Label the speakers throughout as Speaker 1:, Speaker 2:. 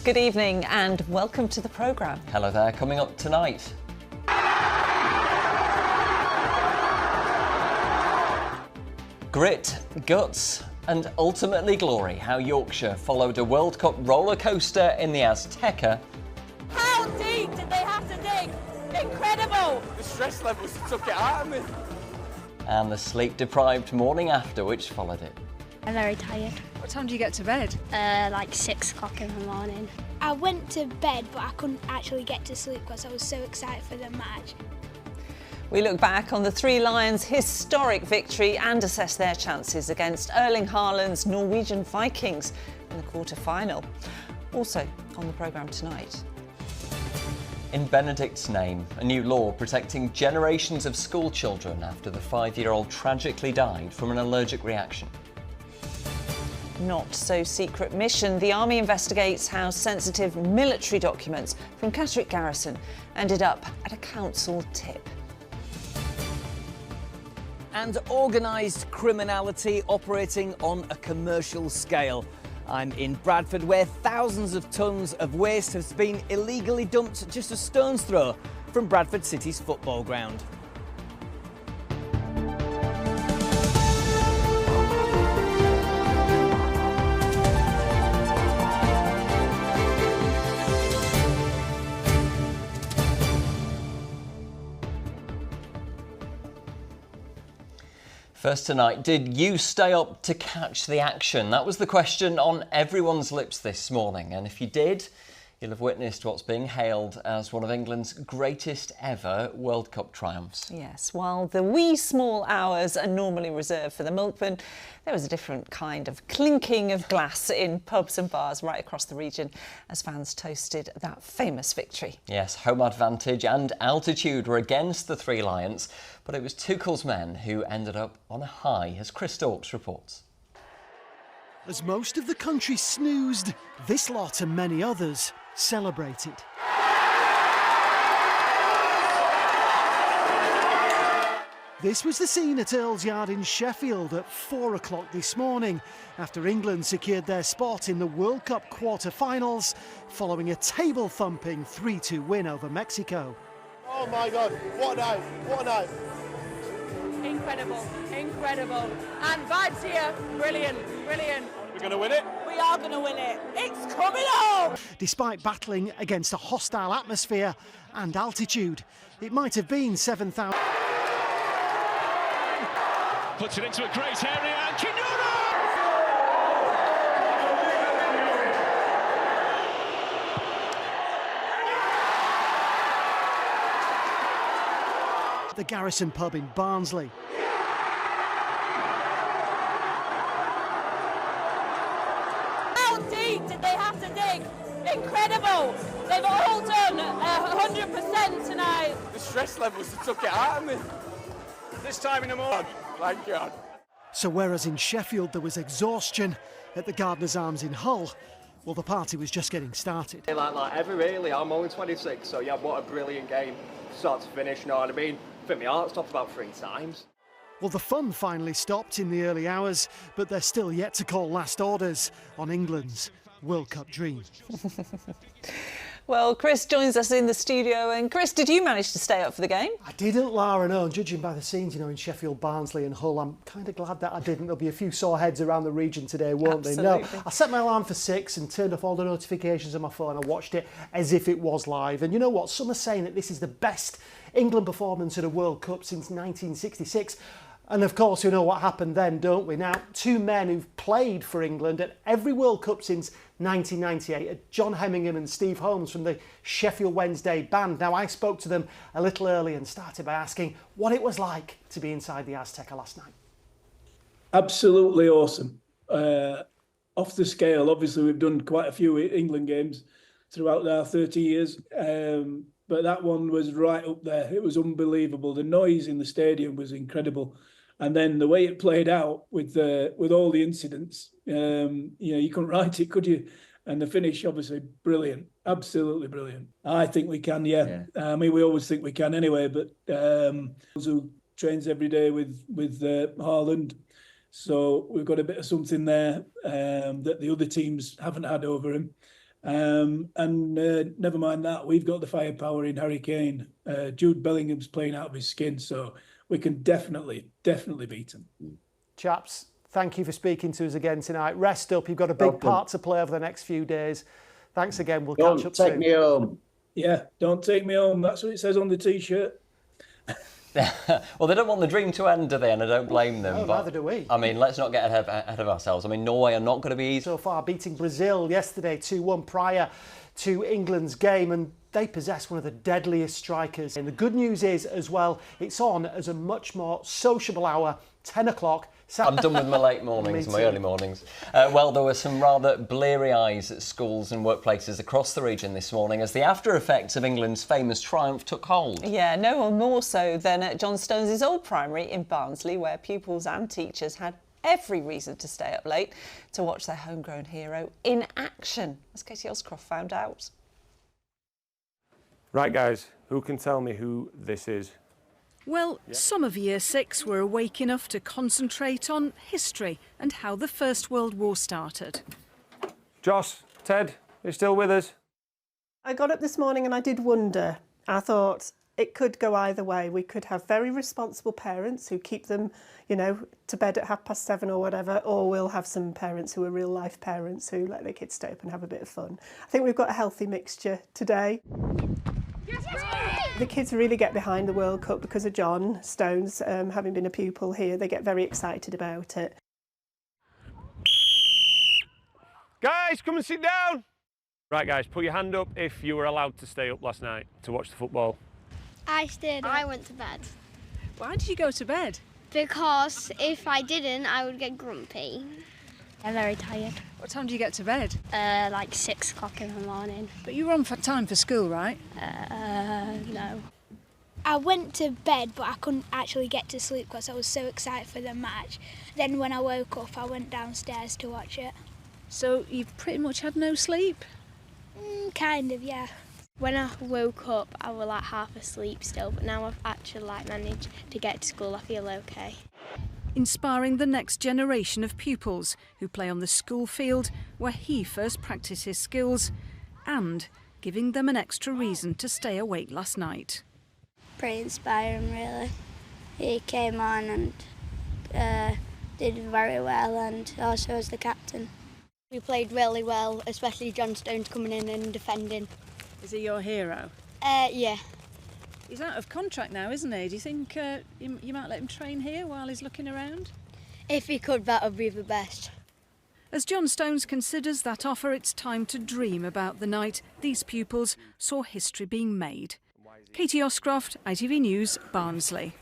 Speaker 1: Good evening and welcome to the programme.
Speaker 2: Hello there, coming up tonight. Grit, guts and ultimately glory, how Yorkshire followed a World Cup roller coaster in the Azteca.
Speaker 3: How deep did they have to dig? Incredible!
Speaker 4: The stress levels took it out of me.
Speaker 2: And the sleep-deprived morning after which followed it.
Speaker 5: I'm very tired.
Speaker 6: What time do you get to bed?
Speaker 5: Like 6 o'clock in the morning.
Speaker 7: I went to bed, but I couldn't actually get to sleep because I was so excited for the match.
Speaker 1: We look back on the Three Lions' historic victory and assess their chances against Erling Haaland's Norwegian Vikings in the quarter-final. Also on the programme tonight.
Speaker 2: In Benedict's name, a new law protecting generations of school children after the 5-year-old tragically died from an allergic reaction.
Speaker 1: Not so secret mission. The Army investigates how sensitive military documents from Catterick Garrison ended up at a council tip.
Speaker 8: And organised criminality operating on a commercial scale. I'm in Bradford, where thousands of tonnes of waste has been illegally dumped just a stone's throw from Bradford City's football ground.
Speaker 2: First tonight, did you stay up to catch the action? That was the question on everyone's lips this morning. And if you did, you'll have witnessed what's being hailed as one of England's greatest ever World Cup triumphs.
Speaker 1: Yes, while the wee small hours are normally reserved for the milkman, there was a different kind of clinking of glass in pubs and bars right across the region as fans toasted that famous victory.
Speaker 2: Yes, home advantage and altitude were against the Three Lions, but it was Tuchel's men who ended up on a high, as Chris Stokes reports.
Speaker 9: As most of the country snoozed, this lot and many others celebrated. This was the scene at Earl's Yard in Sheffield at 4 o'clock this morning after England secured their spot in the World Cup quarter-finals following a table-thumping 3-2 win over Mexico.
Speaker 4: Oh my God, what a night, what a night.
Speaker 3: Incredible, incredible. And vibes here, brilliant, brilliant.
Speaker 4: We're going to win it?
Speaker 3: We are going to win it. It's coming on!
Speaker 9: Despite battling against a hostile atmosphere and altitude, it might have been 7,000.
Speaker 10: Puts it into a great area and Kinura!
Speaker 9: The Garrison pub in Barnsley.
Speaker 3: How deep did they have to dig? Incredible! They've all done 100% tonight.
Speaker 4: The stress levels took it out of me. This time in the morning, thank God.
Speaker 9: So whereas in Sheffield there was exhaustion, at the Gardeners Arms in Hull, well, the party was just getting started.
Speaker 11: Like ever really, I'm only 26, so yeah, what a brilliant game, start to finish, you know what I mean? I think my heart stopped about 3 times.
Speaker 9: Well, the fun finally stopped in the early hours, but they're still yet to call last orders on England's World Cup dream.
Speaker 1: Well, Chris joins us in the studio. And Chris, did you manage to stay up for the game?
Speaker 12: I didn't, Lara, no. Judging by the scenes, in Sheffield, Barnsley and Hull, I'm kind of glad that I didn't. There'll be a few sore heads around the region today, won't there? No, I set my alarm for 6 and turned off all the notifications on my phone. I watched it as if it was live. And you know what? Some are saying that this is the best England performance at a World Cup since 1966. And of course, we know what happened then, don't we? Now, 2 men who've played for England at every World Cup since 1998, John Hemmingham and Steve Holmes from the Sheffield Wednesday band. Now, I spoke to them a little early and started by asking what it was like to be inside the Azteca last night.
Speaker 13: Absolutely awesome. Off the scale, obviously, we've done quite a few England games throughout our 30 years. But that one was right up there. It was unbelievable. The noise in the stadium was incredible. And then the way it played out with all the incidents, you couldn't write it, could you? And the finish, obviously, brilliant, absolutely brilliant. I think we can, yeah. I mean, we always think we can anyway. But who trains every day with Haaland, so we've got a bit of something there that the other teams haven't had over him. Never mind that, we've got the firepower in Harry Kane. Jude Bellingham's playing out of his skin, so we can definitely beat him.
Speaker 12: Chaps, thank you for speaking to us again tonight. Rest up, you've got a big part to play over the next few days. Thanks again, we'll catch up soon.
Speaker 13: Don't take me home. Yeah, don't take me home, that's what it says on the T-shirt.
Speaker 2: Well, they don't want the dream to end, do they? And I don't blame them.
Speaker 12: No, neither do we.
Speaker 2: I mean, let's not get ahead of ourselves. I mean, Norway are not going to be easy.
Speaker 12: So far, beating Brazil yesterday 2-1 prior to England's game, and they possess one of the deadliest strikers. And the good news is, as well, it's on as a much more sociable hour, 10 o'clock.
Speaker 2: I'm done with my late mornings, my early mornings. Well, there were some rather bleary eyes at schools and workplaces across the region this morning as the after effects of England's famous triumph took hold.
Speaker 1: Yeah, no one more so than at John Stones' old primary in Barnsley, where pupils and teachers had every reason to stay up late to watch their homegrown hero in action, as Katie Oscroft found out.
Speaker 6: Right, guys, who can tell me who this is?
Speaker 14: Well, some of Year 6 were awake enough to concentrate on history and how the First World War started.
Speaker 6: Joss, Ted, are you still with us?
Speaker 15: I got up this morning and I did wonder. I thought it could go either way. We could have very responsible parents who keep them, you know, to bed at 7:30 or whatever, or we'll have some parents who are real life parents who let their kids stay up and have a bit of fun. I think we've got a healthy mixture today. The kids really get behind the World Cup because of John Stones, having been a pupil here. They get very excited about it.
Speaker 6: Guys, come and sit down. Right, guys, put your hand up if you were allowed to stay up last night to watch the football.
Speaker 5: I stayed up. I went to bed.
Speaker 14: Why did you go to bed?
Speaker 5: Because if I didn't, I would get grumpy. I'm very tired.
Speaker 14: What time do you get to bed?
Speaker 5: Like 6 o'clock in the morning.
Speaker 14: But you were on for time for school, right?
Speaker 5: No.
Speaker 7: I went to bed, but I couldn't actually get to sleep because I was so excited for the match. Then when I woke up, I went downstairs to watch it.
Speaker 14: So you pretty much had no sleep?
Speaker 7: Kind of, yeah.
Speaker 5: When I woke up, I was like half asleep still, but now I've actually managed to get to school. I feel okay.
Speaker 14: Inspiring the next generation of pupils who play on the school field where he first practiced his skills, and giving them an extra reason to stay awake last night.
Speaker 5: Pretty inspiring, really. He came on and did very well, and also as the captain. We played really well, especially John Stones coming in and defending.
Speaker 14: Is he your hero?
Speaker 5: Yeah.
Speaker 14: He's out of contract now, isn't he? Do you think you might let him train here while he's looking around?
Speaker 5: If he could, that would be the best.
Speaker 14: As John Stones considers that offer, it's time to dream about the night these pupils saw history being made. Katie Oscroft, ITV News, Barnsley.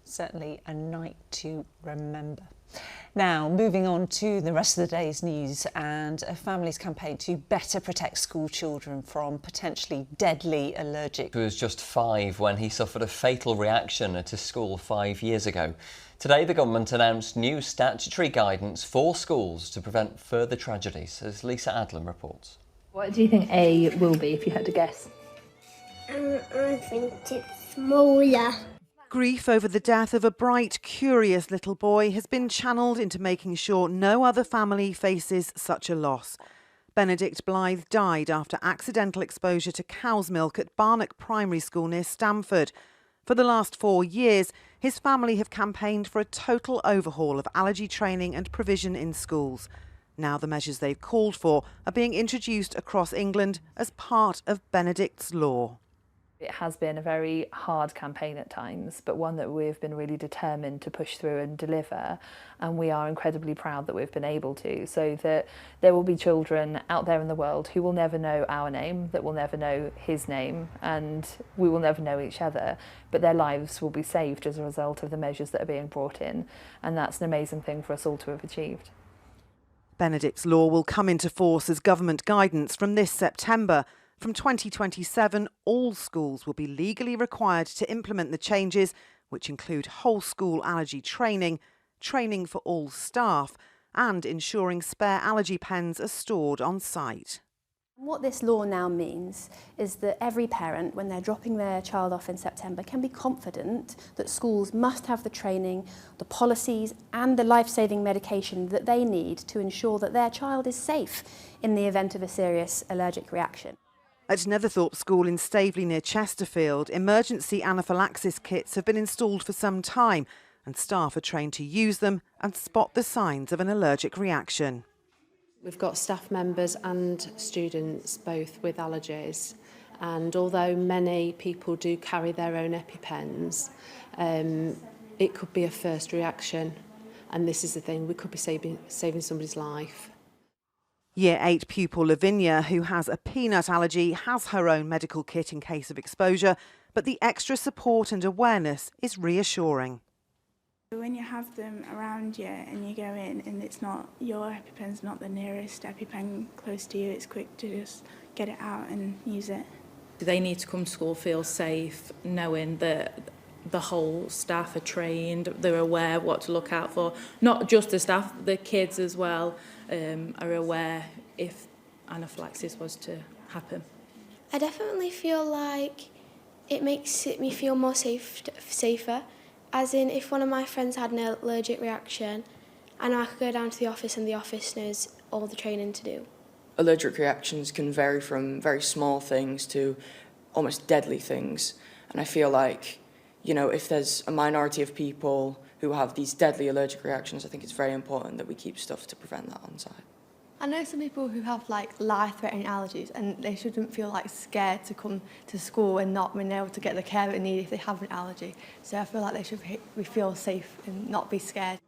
Speaker 1: Certainly a night to remember. Now, moving on to the rest of the day's news, and a family's campaign to better protect school children from potentially deadly allergic.
Speaker 2: He was just 5 when he suffered a fatal reaction at his school 5 years ago. Today, the government announced new statutory guidance for schools to prevent further tragedies, as Lisa Adlam reports.
Speaker 16: What do you think A will be, if you had to guess?
Speaker 17: I think it's smaller.
Speaker 18: Grief over the death of a bright, curious little boy has been channelled into making sure no other family faces such a loss. Benedict Blythe died after accidental exposure to cow's milk at Barnock Primary School near Stamford. For the last 4 years, his family have campaigned for a total overhaul of allergy training and provision in schools. Now the measures they've called for are being introduced across England as part of Benedict's law.
Speaker 16: It has been a very hard campaign at times, but one that we've been really determined to push through and deliver, and we are incredibly proud that we've been able to, so that there will be children out there in the world who will never know our name, that will never know his name, and we will never know each other, but their lives will be saved as a result of the measures that are being brought in, and that's an amazing thing for us all to have achieved.
Speaker 18: Benedict's law will come into force as government guidance from this September. From 2027, all schools will be legally required to implement the changes, which include whole school allergy training, training for all staff, and ensuring spare allergy pens are stored on site.
Speaker 19: What this law now means is that every parent, when they're dropping their child off in September, can be confident that schools must have the training, the policies and the life-saving medication that they need to ensure that their child is safe in the event of a serious allergic reaction.
Speaker 18: At Netherthorpe School in Staveley near Chesterfield, emergency anaphylaxis kits have been installed for some time and staff are trained to use them and spot the signs of an allergic reaction.
Speaker 20: We've got staff members and students both with allergies, and although many people do carry their own EpiPens, it could be a first reaction, and this is the thing, we could be saving somebody's life.
Speaker 18: Year 8 pupil Lavinia, who has a peanut allergy, has her own medical kit in case of exposure, but the extra support and awareness is reassuring.
Speaker 21: When you have them around you and you go in and it's not, your EpiPen's not the nearest EpiPen close to you, it's quick to just get it out and use it.
Speaker 22: They need to come to school, feel safe, knowing that the whole staff are trained, they're aware of what to look out for. Not just the staff, the kids as well are aware if anaphylaxis was to happen.
Speaker 17: I definitely feel like it makes me feel more safer. As in, if one of my friends had an allergic reaction, I know I could go down to the office and the office knows all the training to do.
Speaker 23: Allergic reactions can vary from very small things to almost deadly things. And I feel like, you know, if there's a minority of people who have these deadly allergic reactions, I think it's very important that we keep stuff to prevent that on site.
Speaker 24: I know some people who have like life-threatening allergies and they shouldn't feel like scared to come to school and not being able to get the care they need if they have an allergy. So I feel like they should feel safe and not be scared.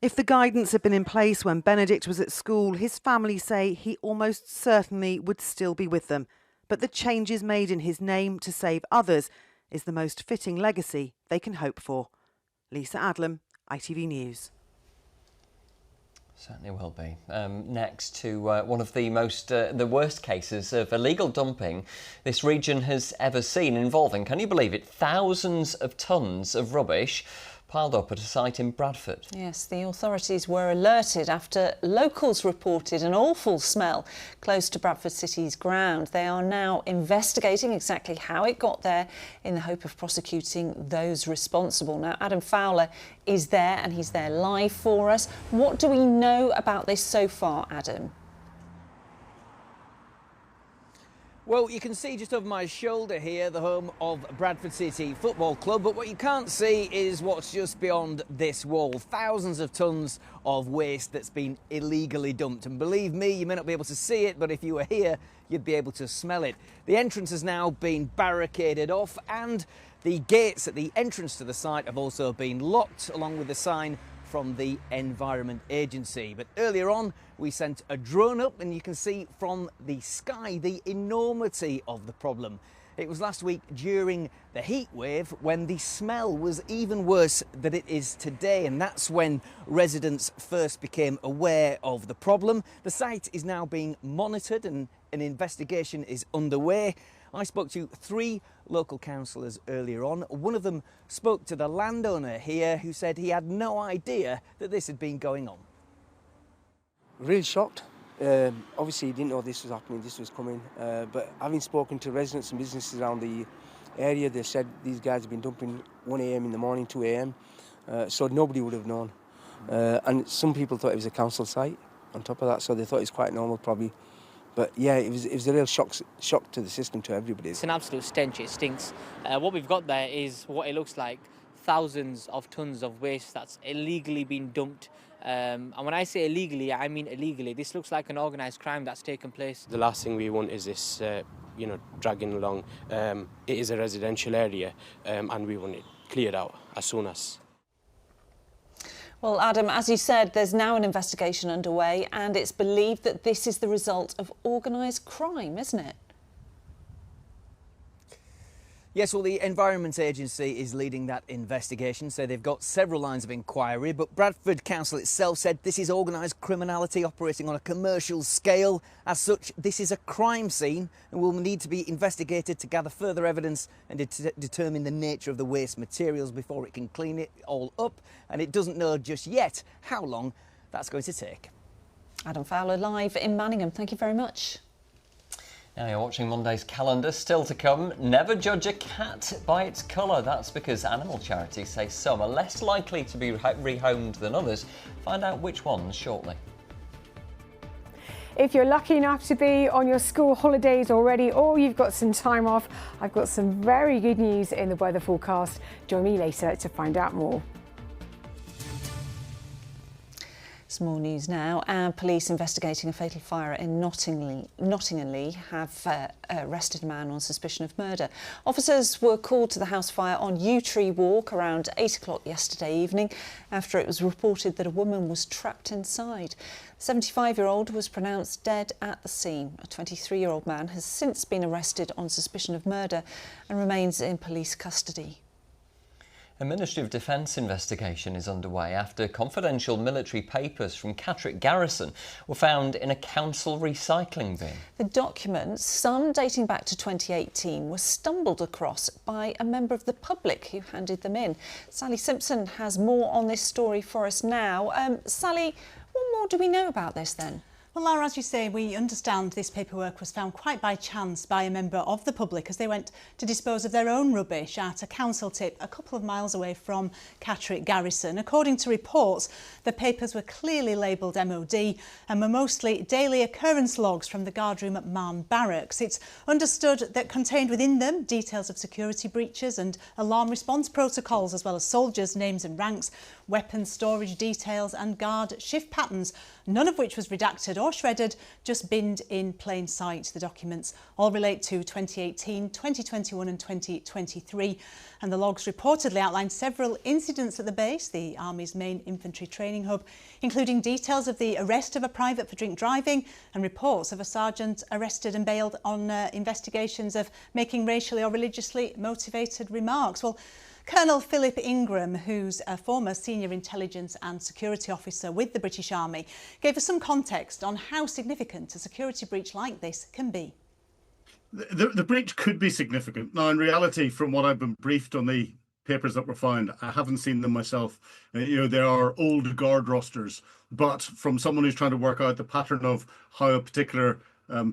Speaker 18: If the guidance had been in place when Benedict was at school, his family say he almost certainly would still be with them. But the changes made in his name to save others is the most fitting legacy they can hope for. Lisa Adlam, ITV News.
Speaker 2: Certainly will be. Next to one of the worst cases of illegal dumping this region has ever seen, involving, can you believe it, thousands of tonnes of rubbish piled up at a site in Bradford.
Speaker 1: Yes, the authorities were alerted after locals reported an awful smell close to Bradford City's ground. They are now investigating exactly how it got there in the hope of prosecuting those responsible. Now, Adam Fowler is there and he's there live for us. What do we know about this so far, Adam?
Speaker 8: Well, you can see just over my shoulder here the home of Bradford City Football Club, but what you can't see is what's just beyond this wall. Thousands of tonnes of waste that's been illegally dumped. And believe me, you may not be able to see it, but if you were here, you'd be able to smell it. The entrance has now been barricaded off and the gates at the entrance to the site have also been locked, along with the sign from the Environment Agency. But earlier on, we sent a drone up and you can see from the sky the enormity of the problem. It was last week during the heat wave when the smell was even worse than it is today, and that's when residents first became aware of the problem. The site is now being monitored and an investigation is underway. I spoke to 3 local councillors earlier on. One of them spoke to the landowner here who said he had no idea that this had been going on.
Speaker 25: Really shocked. Obviously he didn't know this was happening, this was coming, but having spoken to residents and businesses around the area, they said these guys have been dumping 1 a.m. in the morning, 2 a.m, so nobody would have known. And some people thought it was a council site on top of that, so they thought it was quite normal probably. But yeah, it was a real shock to the system, to everybody.
Speaker 26: It's an absolute stench, it stinks. What we've got there is what it looks like, thousands of tonnes of waste that's illegally been dumped. And when I say illegally, I mean illegally. This looks like an organised crime that's taken place.
Speaker 27: The last thing we want is this, dragging along. It is a residential area and we want it cleared out as soon as.
Speaker 1: Well, Adam, as you said, there's now an investigation underway and it's believed that this is the result of organised crime, isn't it?
Speaker 8: Yes, well, the Environment Agency is leading that investigation, so they've got several lines of inquiry, but Bradford Council itself said this is organised criminality operating on a commercial scale. As such, this is a crime scene and will need to be investigated to gather further evidence and determine the nature of the waste materials before it can clean it all up, and it doesn't know just yet how long that's going to take.
Speaker 1: Adam Fowler live in Manningham. Thank you very much.
Speaker 2: Now you're watching Monday's calendar. Still to come, never judge a cat by its colour. That's because animal charities say some are less likely to be rehomed than others. Find out which ones shortly.
Speaker 3: If you're lucky enough to be on your school holidays already, or you've got some time off, I've got some very good news in the weather forecast. Join me later to find out more.
Speaker 1: Small news now. Our police investigating a fatal fire in Nottingham have arrested a man on suspicion of murder. Officers were called to the house fire on Yew Tree Walk around 8 o'clock yesterday evening after it was reported that a woman was trapped inside. The 75-year-old was pronounced dead at the scene. A 23-year-old man has since been arrested on suspicion of murder and remains in police custody.
Speaker 2: A Ministry of Defence investigation is underway after confidential military papers from Catterick Garrison were found in a council recycling bin.
Speaker 1: The documents, some dating back to 2018, were stumbled across by a member of the public who handed them in. Sally Simpson has more on this story for us now. Sally, what more do we know about this then?
Speaker 4: Well, Lara, as you say, we understand this paperwork was found quite by chance by a member of the public as they went to dispose of their own rubbish at a council tip a couple of miles away from Catterick Garrison. According to reports, the papers were clearly labelled MOD and were mostly daily occurrence logs from the guardroom at Marne Barracks. It's understood that contained within them details of security breaches and alarm response protocols, as well as soldiers' names and ranks, weapons storage details and guard shift patterns, none of which was redacted or shredded, just binned in plain sight. The documents all relate to 2018, 2021 and 2023, and the logs reportedly outline several incidents at the base, the Army's main infantry training hub, including details of the arrest of a private for drink driving and reports of a sergeant arrested and bailed on investigations of making racially or religiously motivated remarks. Well, Colonel Philip Ingram, who's a former senior intelligence and security officer with the British Army, gave us some context on how significant a security breach like this can be.
Speaker 9: The breach could be significant. Now, in reality, from what I've been briefed on the papers that were found, I haven't seen them myself. There are old guard rosters, but from someone who's trying to work out the pattern of how a particular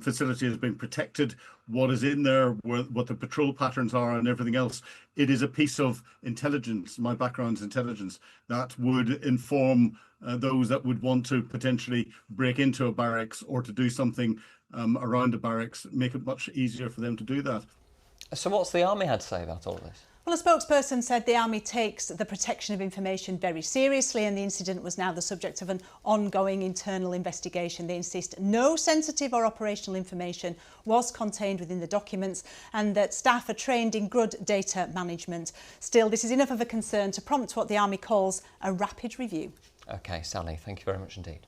Speaker 9: facility has been protected, what is in there, what the patrol patterns are and everything else. It is a piece of intelligence, my background's intelligence, that would inform those that would want to potentially break into a barracks or to do something around a barracks, make it much easier for them to do that.
Speaker 2: So what's the Army had to say about all this?
Speaker 4: Well, a spokesperson said the Army takes the protection of information very seriously and the incident was now the subject of an ongoing internal investigation. They insist no sensitive or operational information was contained within the documents and that staff are trained in good data management. Still, this is enough of a concern to prompt what the Army calls a rapid review.
Speaker 2: OK, Sally, thank you very much indeed.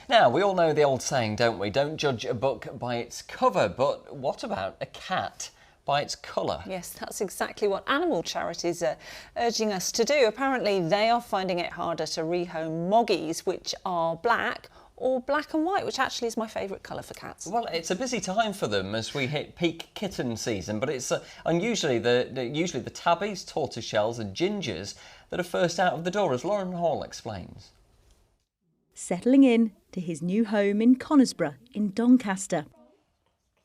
Speaker 2: Now, we all know the old saying, don't we? Don't judge a book by its cover, but what about a cat by its colour?
Speaker 1: Yes, that's exactly what animal charities are urging us to do. Apparently, they are finding it harder to rehome moggies, which are black, or black and white, which actually is my favourite colour for cats.
Speaker 2: Well, it's a busy time for them as we hit peak kitten season, but it's unusually usually the tabbies, tortoiseshells and gingers that are first out of the door, as Lauren Hall explains.
Speaker 10: Settling in to his new home in Conisborough in Doncaster.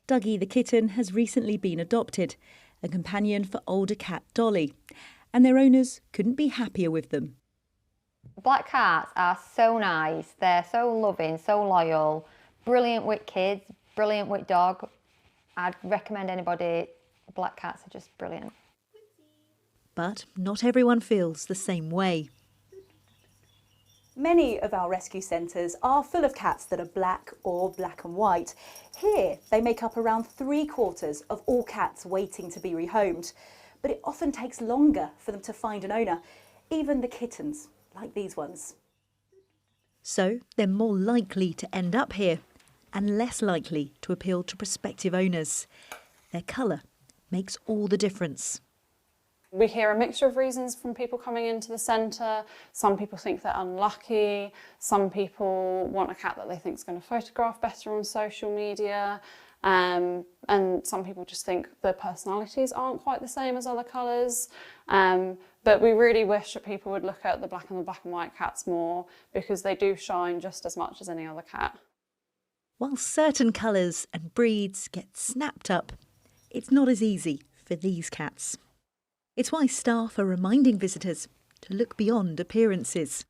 Speaker 10: Dougie the kitten has recently been adopted, a companion for older cat Dolly, and their owners couldn't be happier with them.
Speaker 11: Black cats are so nice, they're so loving, so loyal, brilliant with kids, brilliant with dog. I'd recommend anybody, black cats are just brilliant.
Speaker 10: But not everyone feels the same way.
Speaker 12: Many of our rescue centres are full of cats that are black or black and white. Here, they make up around 3/4 of all cats waiting to be rehomed. But it often takes longer for them to find an owner, even the kittens, like these ones.
Speaker 10: So they're more likely to end up here and less likely to appeal to prospective owners. Their colour makes all the difference.
Speaker 13: We hear a mixture of reasons from people coming into the centre. Some people think they're unlucky. Some people want a cat that they think is going to photograph better on social media. And some people just think the personalities aren't quite the same as other colours. But we really wish that people would look at the black and white cats more because they do shine just as much as any other cat.
Speaker 10: While certain colours and breeds get snapped up, it's not as easy for these cats. It's why staff are reminding visitors to look beyond appearances.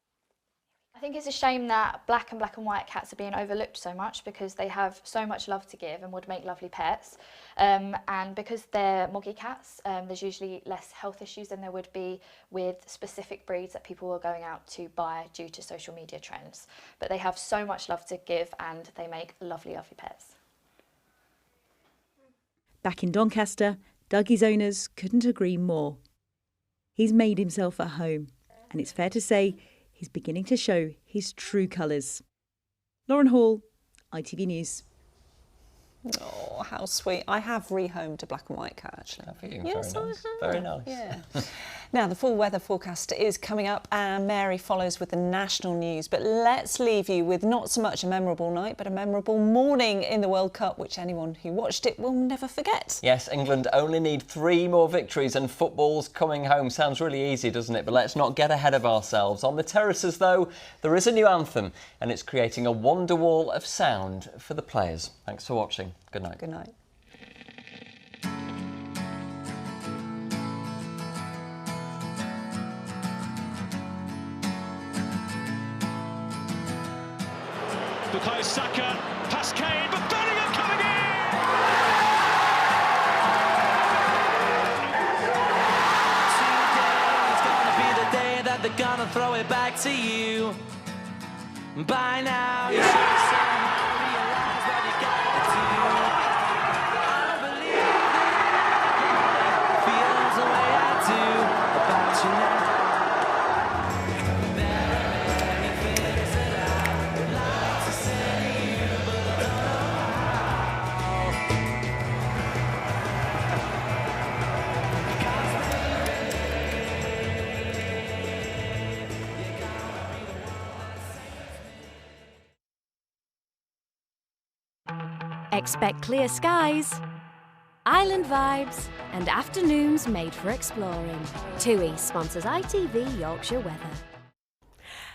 Speaker 5: I think it's a shame that black and white cats are being overlooked so much because they have so much love to give and would make lovely pets. And because they're moggy cats, there's usually less health issues than there would be with specific breeds that people are going out to buy due to social media trends. But they have so much love to give and they make lovely, lovely pets.
Speaker 10: Back in Doncaster, Dougie's owners couldn't agree more. He's made himself at home, and it's fair to say he's beginning to show his true colours. Lauren Hall, ITV News.
Speaker 1: Oh, how sweet. I have rehomed a black and white cat, actually.
Speaker 2: Have you?
Speaker 1: Yes,
Speaker 2: Very nice.
Speaker 1: I have.
Speaker 2: Very nice.
Speaker 1: Yeah. Now, the full weather forecast is coming up and Mary follows with the national news. But let's leave you with not so much a memorable night, but a memorable morning in the World Cup, which anyone who watched it will never forget.
Speaker 2: Yes, England only need 3 more victories and football's coming home. Sounds really easy, doesn't it? But let's not get ahead of ourselves. On the terraces, though, there is a new anthem and it's creating a wonder wall of sound for the players. Thanks for watching. Good night.
Speaker 1: Good night.
Speaker 6: Bukayo Saka, past Kane, but Bellingham coming in!
Speaker 7: Today's gonna be the day that they're gonna throw it back to you. By now, you should somehow realize what you gotta do. I don't believe it feels the way I do about you now.
Speaker 14: Expect clear skies, island vibes, and afternoons made for exploring. TUI sponsors ITV Yorkshire Weather.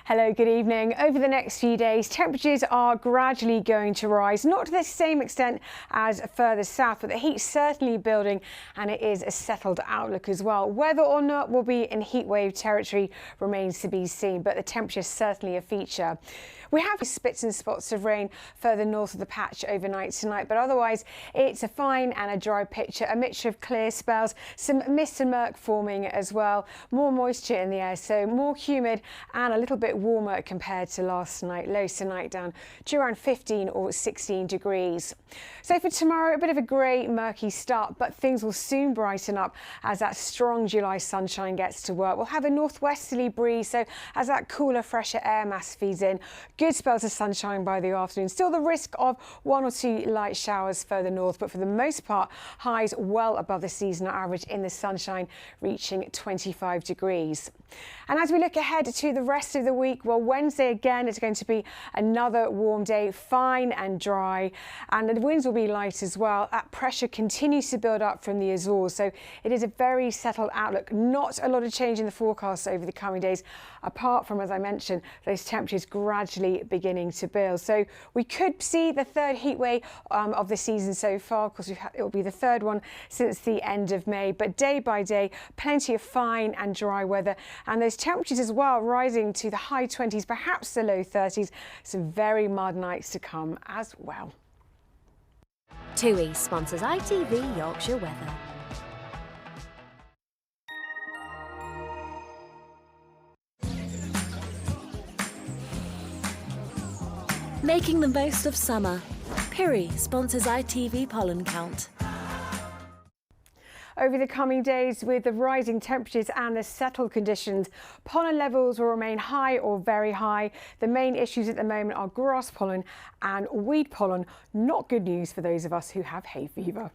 Speaker 3: Hello, good evening. Over the next few days, temperatures are gradually going to rise, not to the same extent as further south, but the heat's certainly building and it is a settled outlook as well. Whether or not we'll be in heatwave territory remains to be seen, but the temperature is certainly a feature. We have spits and spots of rain further north of the patch overnight tonight, but otherwise it's a fine and a dry picture, a mixture of clear spells, some mist and murk forming as well, more moisture in the air, so more humid and a little bit warmer compared to last night. Lows tonight down to around 15 or 16 degrees. So for tomorrow, a bit of a grey, murky start, but things will soon brighten up as that strong July sunshine gets to work. We'll have a northwesterly breeze, so as that cooler, fresher air mass feeds in, good spells of sunshine by the afternoon. Still the risk of 1 or 2 light showers further north, but for the most part, highs well above the seasonal average in the sunshine, reaching 25 degrees. And as we look ahead to the rest of the week, well, Wednesday again is going to be another warm day, fine and dry, and the winds will be light as well. That pressure continues to build up from the Azores, so it is a very settled outlook. Not a lot of change in the forecast over the coming days, apart from, as I mentioned, those temperatures gradually beginning to build. So we could see the third heat wave of the season so far, because it will be the third one since the end of May. But day by day, plenty of fine and dry weather, and those temperatures as well rising to the high 20s, perhaps the low 30s. Some very mild nights to come as well.
Speaker 14: TUI sponsors ITV Yorkshire Weather. Making the most of summer. Piri sponsors ITV Pollen Count.
Speaker 3: Over the coming days, with the rising temperatures and the settled conditions, pollen levels will remain high or very high. The main issues at the moment are grass pollen and weed pollen. Not good news for those of us who have hay fever.